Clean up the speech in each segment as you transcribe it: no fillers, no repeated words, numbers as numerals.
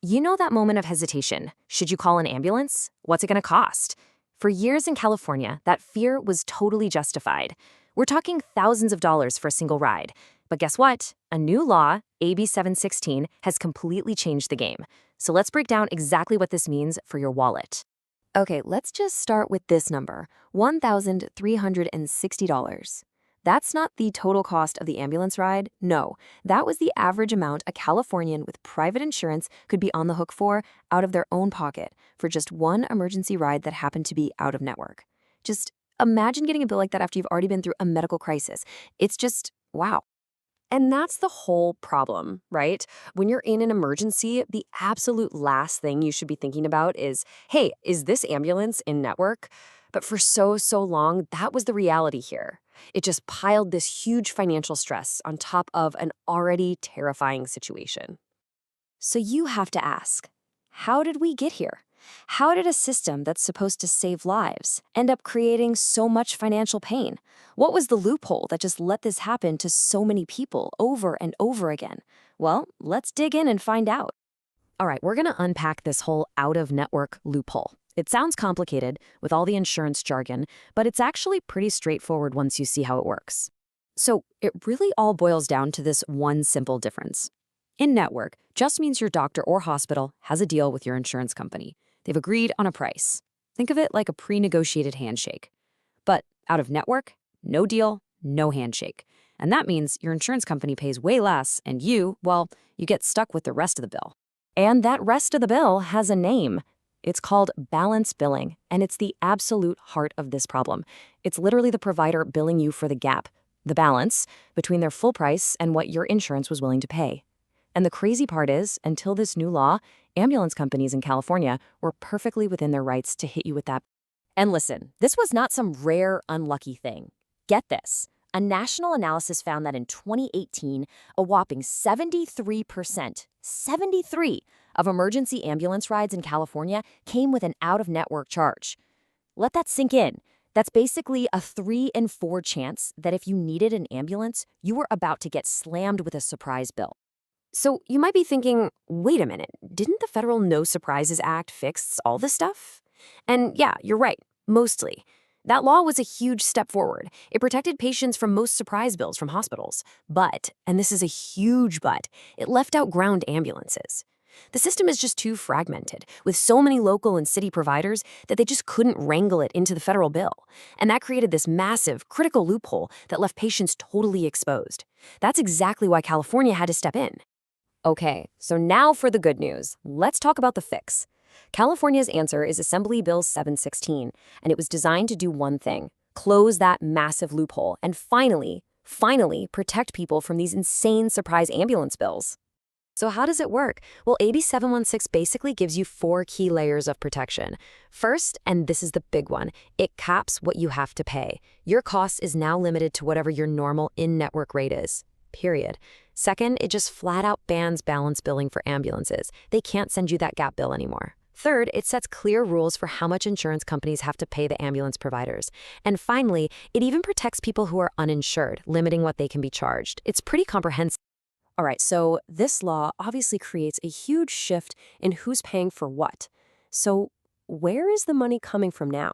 You know that moment of hesitation. Should you call an ambulance? What's it going to cost? For years in California, that fear was totally justified. We're talking thousands of dollars for a single ride. But guess what? A new law, AB 716, has completely changed the game. So let's break down exactly what this means for your wallet. Okay, let's just start with this number, $1,360. That's not the total cost of the ambulance ride. No, that was the average amount a Californian with private insurance could be on the hook for out of their own pocket for just one emergency ride that happened to be out of network. Just imagine getting a bill like that after you've already been through a medical crisis. It's just, wow. And that's the whole problem, right? When you're in an emergency, the absolute last thing you should be thinking about is, hey, is this ambulance in network? But for so long, that was the reality here. It just piled this huge financial stress on top of an already terrifying situation. So you have to ask, how did we get here? How did a system that's supposed to save lives end up creating so much financial pain? What was the loophole that just let this happen to so many people over and over again? Well, let's dig in and find out. All right, we're going to unpack this whole out-of-network loophole. It sounds complicated with all the insurance jargon, but it's actually pretty straightforward once you see how it works. So it really all boils down to this one simple difference. In-network just means your doctor or hospital has a deal with your insurance company. They've agreed on a price. Think of it like a pre-negotiated handshake. But out-of-network, no deal, no handshake. And that means your insurance company pays way less, and you get stuck with the rest of the bill. And that rest of the bill has a name. It's called balance billing, and it's the absolute heart of this problem. It's literally the provider billing you for the gap, the balance, between their full price and what your insurance was willing to pay. And the crazy part is, until this new law, ambulance companies in California were perfectly within their rights to hit you with that. And listen, this was not some rare, unlucky thing. Get this. A national analysis found that in 2018, a whopping 73% of emergency ambulance rides in California came with an out-of-network charge. Let that sink in. That's basically a 3 in 4 chance that if you needed an ambulance, you were about to get slammed with a surprise bill. So you might be thinking, wait a minute, didn't the Federal No Surprises Act fix all this stuff? And yeah, you're right, mostly. That law was a huge step forward. It protected patients from most surprise bills from hospitals. But, and this is a huge but, it left out ground ambulances. The system is just too fragmented, with so many local and city providers that they just couldn't wrangle it into the federal bill. And that created this massive, critical loophole that left patients totally exposed. That's exactly why California had to step in. Okay, so now for the good news. Let's talk about the fix. California's answer is Assembly Bill 716, and it was designed to do one thing: close that massive loophole and finally protect people from these insane surprise ambulance bills. So how does it work? Well, AB 716 basically gives you 4 key layers of protection. First, and this is the big one, it caps what you have to pay. Your cost is now limited to whatever your normal in-network rate is. Period. Second, it just flat out bans balance billing for ambulances. They can't send you that gap bill anymore. Third, it sets clear rules for how much insurance companies have to pay the ambulance providers. And finally, it even protects people who are uninsured, limiting what they can be charged. It's pretty comprehensive. All right, so this law obviously creates a huge shift in who's paying for what. So where is the money coming from now?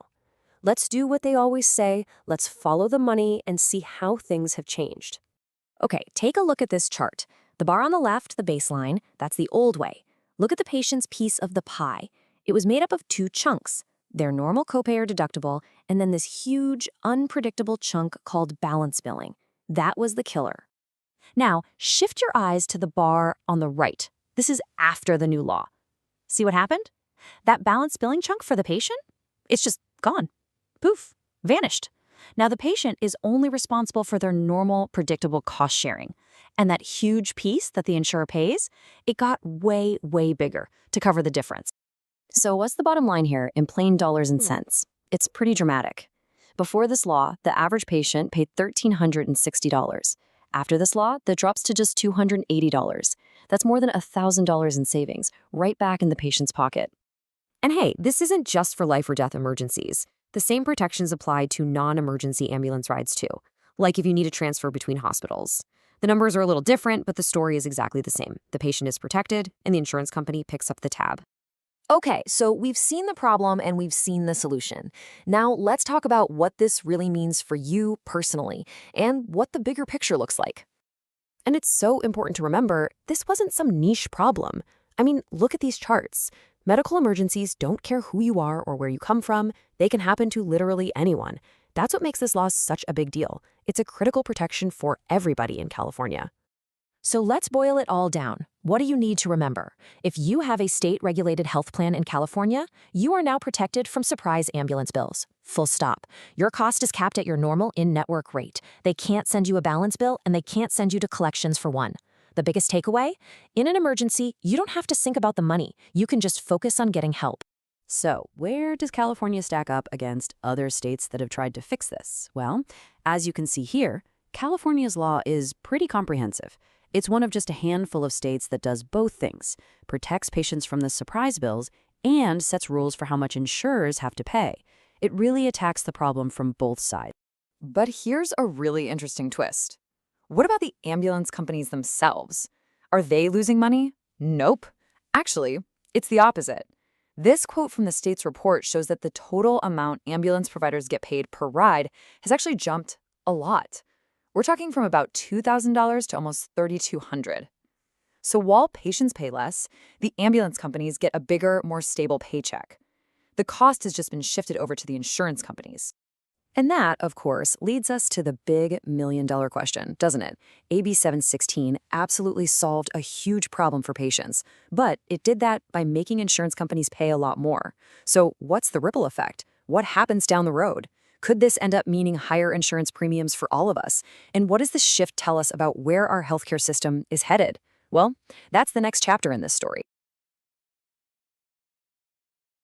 Let's do what they always say. Let's follow the money and see how things have changed. Okay, take a look at this chart. The bar on the left, the baseline, that's the old way. Look at the patient's piece of the pie. It was made up of 2 chunks, their normal copay or deductible, and then this huge, unpredictable chunk called balance billing. That was the killer. Now, shift your eyes to the bar on the right. This is after the new law. See what happened? That balance billing chunk for the patient? It's just gone. Poof, vanished. Now, the patient is only responsible for their normal, predictable cost sharing. And that huge piece that the insurer pays, it got way bigger to cover the difference. So what's the bottom line here in plain dollars and cents? It's pretty dramatic. Before this law, the average patient paid $1,360. After this law, that drops to just $280. That's more than $1,000 in savings, right back in the patient's pocket. And hey, this isn't just for life or death emergencies. The same protections apply to non-emergency ambulance rides too, like if you need a transfer between hospitals. The numbers are a little different, but the story is exactly the same. The patient is protected, and the insurance company picks up the tab. Okay, so we've seen the problem and we've seen the solution. Now let's talk about what this really means for you personally and what the bigger picture looks like. And it's so important to remember, this wasn't some niche problem. I mean, look at these charts. Medical emergencies don't care who you are or where you come from. They can happen to literally anyone. That's what makes this law such a big deal. It's a critical protection for everybody in California. So let's boil it all down. What do you need to remember? If you have a state-regulated health plan in California, you are now protected from surprise ambulance bills. Full stop. Your cost is capped at your normal in-network rate. They can't send you a balance bill, and they can't send you to collections for one. The biggest takeaway? In an emergency, you don't have to think about the money. You can just focus on getting help. So, where does California stack up against other states that have tried to fix this? Well, as you can see here, California's law is pretty comprehensive. It's one of just a handful of states that does both things, protects patients from the surprise bills, and sets rules for how much insurers have to pay. It really attacks the problem from both sides. But here's a really interesting twist. What about the ambulance companies themselves? Are they losing money? Nope. Actually, it's the opposite. This quote from the state's report shows that the total amount ambulance providers get paid per ride has actually jumped a lot. We're talking from about $2,000 to almost $3,200. So while patients pay less, the ambulance companies get a bigger, more stable paycheck. The cost has just been shifted over to the insurance companies. And that, of course, leads us to the big million-dollar question, doesn't it? AB 716 absolutely solved a huge problem for patients, but it did that by making insurance companies pay a lot more. So what's the ripple effect? What happens down the road? Could this end up meaning higher insurance premiums for all of us? And what does this shift tell us about where our healthcare system is headed? Well, that's the next chapter in this story.